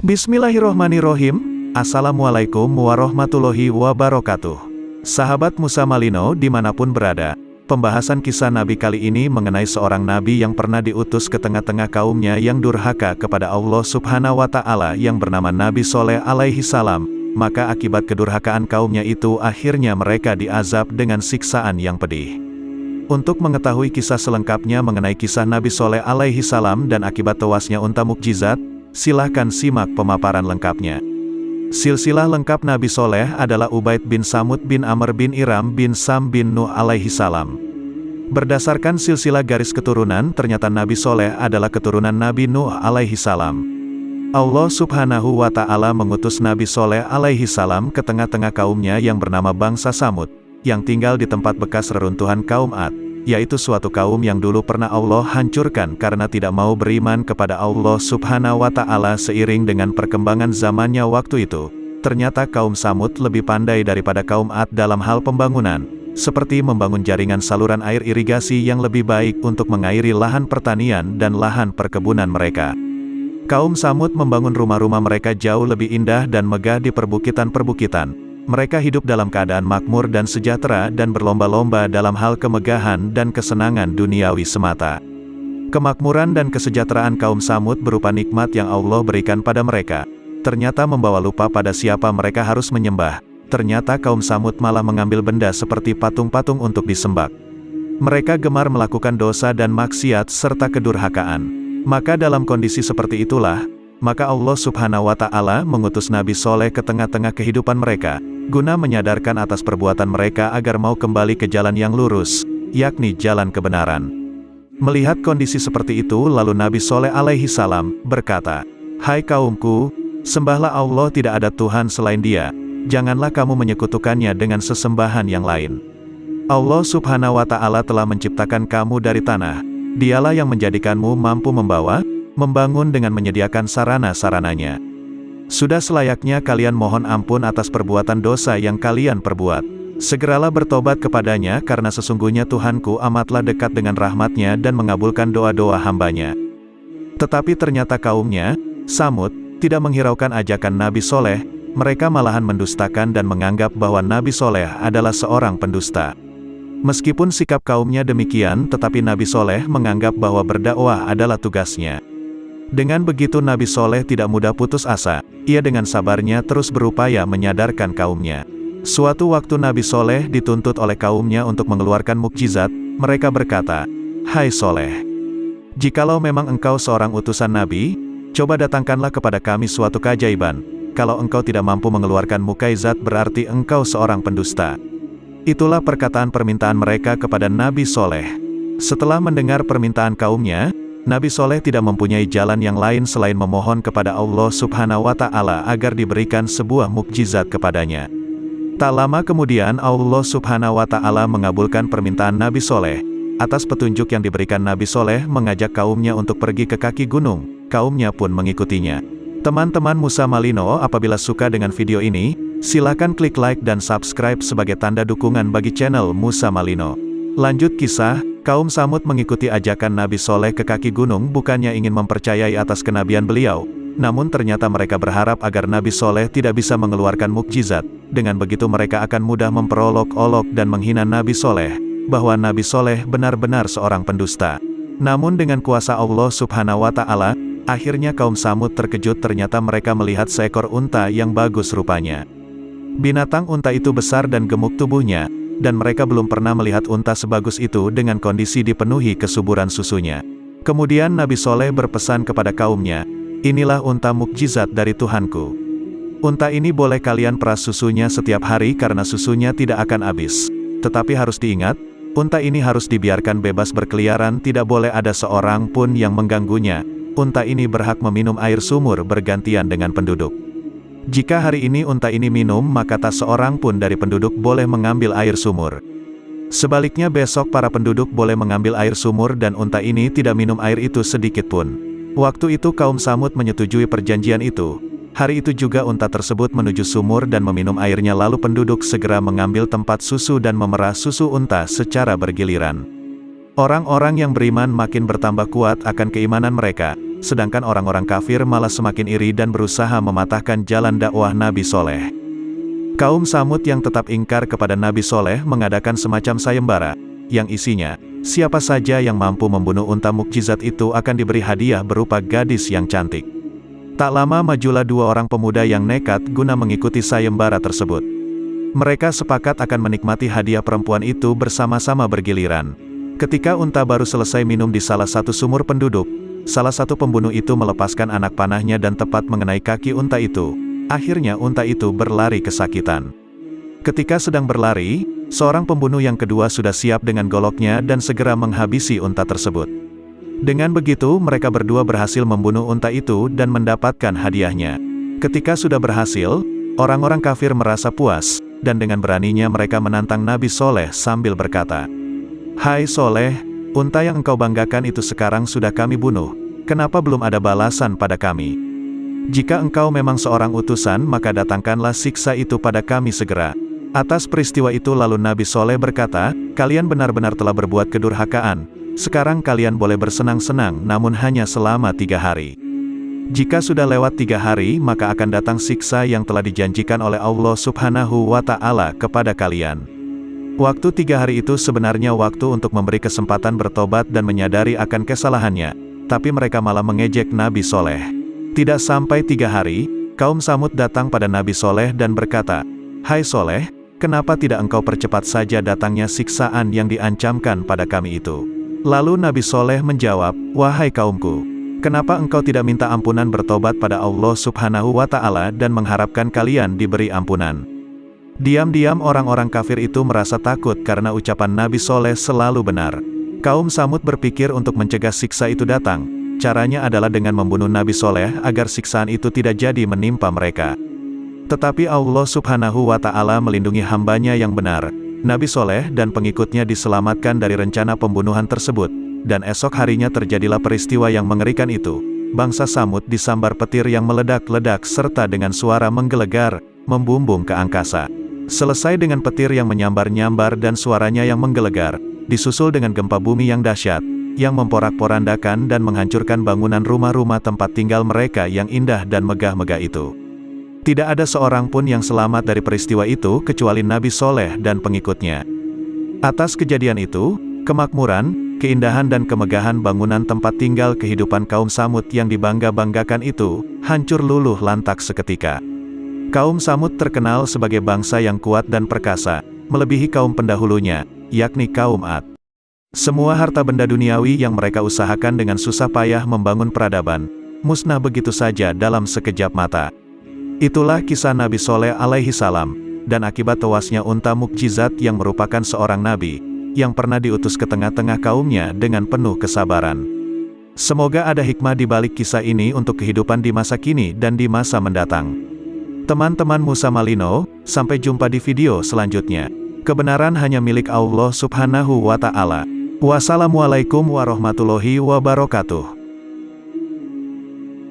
Bismillahirrohmanirrohim. Assalamualaikum warahmatullahi wabarakatuh. Sahabat Musa Malino dimanapun berada, pembahasan kisah Nabi kali ini mengenai seorang Nabi yang pernah diutus ke tengah-tengah kaumnya yang durhaka kepada Allah Subhanahu wa Ta'ala yang bernama Nabi Soleh alaihi salam. Maka akibat kedurhakaan kaumnya itu akhirnya mereka diazab dengan siksaan yang pedih. Untuk mengetahui kisah selengkapnya mengenai kisah Nabi Soleh alaihi salam dan akibat tewasnya unta mukjizat, silahkan simak pemaparan lengkapnya. Silsilah lengkap Nabi Soleh adalah Ubaid bin Samud bin Amr bin Iram bin Sam bin Nuh alaihi salam. Berdasarkan silsilah garis keturunan, ternyata Nabi Soleh adalah keturunan Nabi Nuh alaihi salam. Allah Subhanahu wa Ta'ala mengutus Nabi Soleh alaihi salam ke tengah-tengah kaumnya yang bernama bangsa Samud, yang tinggal di tempat bekas reruntuhan kaum Ad, yaitu suatu kaum yang dulu pernah Allah hancurkan karena tidak mau beriman kepada Allah Subhanahu wa Ta'ala. Seiring dengan perkembangan zamannya waktu itu, ternyata kaum Samud lebih pandai daripada kaum Ad dalam hal pembangunan, seperti membangun jaringan saluran air irigasi yang lebih baik untuk mengairi lahan pertanian dan lahan perkebunan mereka. Kaum Samud membangun rumah-rumah mereka jauh lebih indah dan megah di perbukitan-perbukitan. Mereka hidup dalam keadaan makmur dan sejahtera dan berlomba-lomba dalam hal kemegahan dan kesenangan duniawi semata. Kemakmuran dan kesejahteraan kaum Samud berupa nikmat yang Allah berikan pada mereka, ternyata membawa lupa pada siapa mereka harus menyembah. Ternyata kaum Samud malah mengambil benda seperti patung-patung untuk disembah. Mereka gemar melakukan dosa dan maksiat serta kedurhakaan. Maka dalam kondisi seperti itulah, maka Allah Subhanahu wa Ta'ala mengutus Nabi Soleh ke tengah-tengah kehidupan mereka, guna menyadarkan atas perbuatan mereka agar mau kembali ke jalan yang lurus, yakni jalan kebenaran. Melihat kondisi seperti itu, lalu Nabi Soleh alaihi salam berkata, "Hai kaumku, sembahlah Allah, tidak ada Tuhan selain Dia, janganlah kamu menyekutukannya dengan sesembahan yang lain. Allah Subhanahu wa Ta'ala telah menciptakan kamu dari tanah, Dialah yang menjadikanmu mampu membawa, membangun dengan menyediakan sarana-sarananya. Sudah selayaknya kalian mohon ampun atas perbuatan dosa yang kalian perbuat. Segeralah bertobat kepadanya karena sesungguhnya Tuhanku amatlah dekat dengan rahmatnya dan mengabulkan doa-doa hambanya." Tetapi ternyata kaumnya, Samud, tidak menghiraukan ajakan Nabi Soleh. Mereka malahan mendustakan dan menganggap bahwa Nabi Soleh adalah seorang pendusta. Meskipun sikap kaumnya demikian, tetapi Nabi Soleh menganggap bahwa berdakwah adalah tugasnya. Dengan begitu Nabi Soleh tidak mudah putus asa, ia dengan sabarnya terus berupaya menyadarkan kaumnya. Suatu waktu Nabi Soleh dituntut oleh kaumnya untuk mengeluarkan mukjizat. Mereka berkata, "Hai Soleh, jikalau memang engkau seorang utusan Nabi, coba datangkanlah kepada kami suatu keajaiban. Kalau engkau tidak mampu mengeluarkan mukjizat berarti engkau seorang pendusta." Itulah perkataan permintaan mereka kepada Nabi Soleh. Setelah mendengar permintaan kaumnya, Nabi Soleh tidak mempunyai jalan yang lain selain memohon kepada Allah Subhanahu wa Ta'ala agar diberikan sebuah mukjizat kepadanya. Tak lama kemudian Allah Subhanahu wa Ta'ala mengabulkan permintaan Nabi Soleh. Atas petunjuk yang diberikan Nabi Soleh mengajak kaumnya untuk pergi ke kaki gunung, kaumnya pun mengikutinya. Teman-teman Musa Malino, apabila suka dengan video ini, silakan klik like dan subscribe sebagai tanda dukungan bagi channel Musa Malino. Lanjut kisah, kaum Samud mengikuti ajakan Nabi Soleh ke kaki gunung bukannya ingin mempercayai atas kenabian beliau, namun ternyata mereka berharap agar Nabi Soleh tidak bisa mengeluarkan mukjizat. Dengan begitu mereka akan mudah memperolok-olok dan menghina Nabi Soleh, bahwa Nabi Soleh benar-benar seorang pendusta. Namun dengan kuasa Allah Subhanahu wa Ta'ala, akhirnya kaum Samud terkejut. Ternyata mereka melihat seekor unta yang bagus rupanya. Binatang unta itu besar dan gemuk tubuhnya, dan mereka belum pernah melihat unta sebagus itu dengan kondisi dipenuhi kesuburan susunya. Kemudian Nabi Soleh berpesan kepada kaumnya, "Inilah unta mukjizat dari Tuhanku. Unta ini boleh kalian peras susunya setiap hari karena susunya tidak akan habis. Tetapi harus diingat, unta ini harus dibiarkan bebas berkeliaran, tidak boleh ada seorang pun yang mengganggunya. Unta ini berhak meminum air sumur bergantian dengan penduduk. Jika hari ini unta ini minum, maka tak seorang pun dari penduduk boleh mengambil air sumur. Sebaliknya besok para penduduk boleh mengambil air sumur dan unta ini tidak minum air itu sedikit pun." Waktu itu kaum Samud menyetujui perjanjian itu. Hari itu juga unta tersebut menuju sumur dan meminum airnya, lalu penduduk segera mengambil tempat susu dan memerah susu unta secara bergiliran. Orang-orang yang beriman makin bertambah kuat akan keimanan mereka, sedangkan orang-orang kafir malah semakin iri dan berusaha mematahkan jalan dakwah Nabi Soleh. Kaum Tsamud yang tetap ingkar kepada Nabi Soleh mengadakan semacam sayembara, yang isinya, siapa saja yang mampu membunuh unta mukjizat itu akan diberi hadiah berupa gadis yang cantik. Tak lama majulah dua orang pemuda yang nekat guna mengikuti sayembara tersebut. Mereka sepakat akan menikmati hadiah perempuan itu bersama-sama bergiliran. Ketika unta baru selesai minum di salah satu sumur penduduk, salah satu pembunuh itu melepaskan anak panahnya dan tepat mengenai kaki unta itu. Akhirnya unta itu berlari kesakitan. Ketika sedang berlari, seorang pembunuh yang kedua sudah siap dengan goloknya dan segera menghabisi unta tersebut. Dengan begitu mereka berdua berhasil membunuh unta itu dan mendapatkan hadiahnya. Ketika sudah berhasil, orang-orang kafir merasa puas, dan dengan beraninya mereka menantang Nabi Soleh sambil berkata, "Hai Soleh, unta yang engkau banggakan itu sekarang sudah kami bunuh, kenapa belum ada balasan pada kami? Jika engkau memang seorang utusan maka datangkanlah siksa itu pada kami segera." Atas peristiwa itu lalu Nabi Soleh berkata, "Kalian benar-benar telah berbuat kedurhakaan, sekarang kalian boleh bersenang-senang namun hanya selama 3 hari. Jika sudah lewat 3 hari maka akan datang siksa yang telah dijanjikan oleh Allah Subhanahu wa Ta'ala kepada kalian." Waktu 3 hari itu sebenarnya waktu untuk memberi kesempatan bertobat dan menyadari akan kesalahannya, tapi mereka malah mengejek Nabi Soleh. Tidak sampai 3 hari, kaum Tsamud datang pada Nabi Soleh dan berkata, "Hai Soleh, kenapa tidak engkau percepat saja datangnya siksaan yang diancamkan pada kami itu?" Lalu Nabi Soleh menjawab, "Wahai kaumku, kenapa engkau tidak minta ampunan bertobat pada Allah Subhanahu wa Ta'ala dan mengharapkan kalian diberi ampunan?" Diam-diam orang-orang kafir itu merasa takut karena ucapan Nabi Soleh selalu benar. Kaum Tsamud berpikir untuk mencegah siksa itu datang. Caranya adalah dengan membunuh Nabi Soleh agar siksaan itu tidak jadi menimpa mereka. Tetapi Allah Subhanahu wa Ta'ala melindungi hambanya yang benar. Nabi Soleh dan pengikutnya diselamatkan dari rencana pembunuhan tersebut, dan esok harinya terjadilah peristiwa yang mengerikan itu. Bangsa Tsamud disambar petir yang meledak-ledak serta dengan suara menggelegar, membumbung ke angkasa. Selesai dengan petir yang menyambar-nyambar dan suaranya yang menggelegar, disusul dengan gempa bumi yang dahsyat, yang memporak-porandakan dan menghancurkan bangunan rumah-rumah tempat tinggal mereka yang indah dan megah-megah itu. Tidak ada seorang pun yang selamat dari peristiwa itu kecuali Nabi Soleh dan pengikutnya. Atas kejadian itu, kemakmuran, keindahan dan kemegahan bangunan tempat tinggal kehidupan kaum Tsamud yang dibangga-banggakan itu, hancur luluh lantak seketika. Kaum Tsamud terkenal sebagai bangsa yang kuat dan perkasa, melebihi kaum pendahulunya, yakni kaum Ad. Semua harta benda duniawi yang mereka usahakan dengan susah payah membangun peradaban, musnah begitu saja dalam sekejap mata. Itulah kisah Nabi Soleh alaihi salam, dan akibat tewasnya unta mukjizat yang merupakan seorang nabi, yang pernah diutus ke tengah-tengah kaumnya dengan penuh kesabaran. Semoga ada hikmah di balik kisah ini untuk kehidupan di masa kini dan di masa mendatang. Teman-teman Musa Malino, sampai jumpa di video selanjutnya. Kebenaran hanya milik Allah Subhanahu wa Ta'ala. Wassalamualaikum warahmatullahi wabarakatuh.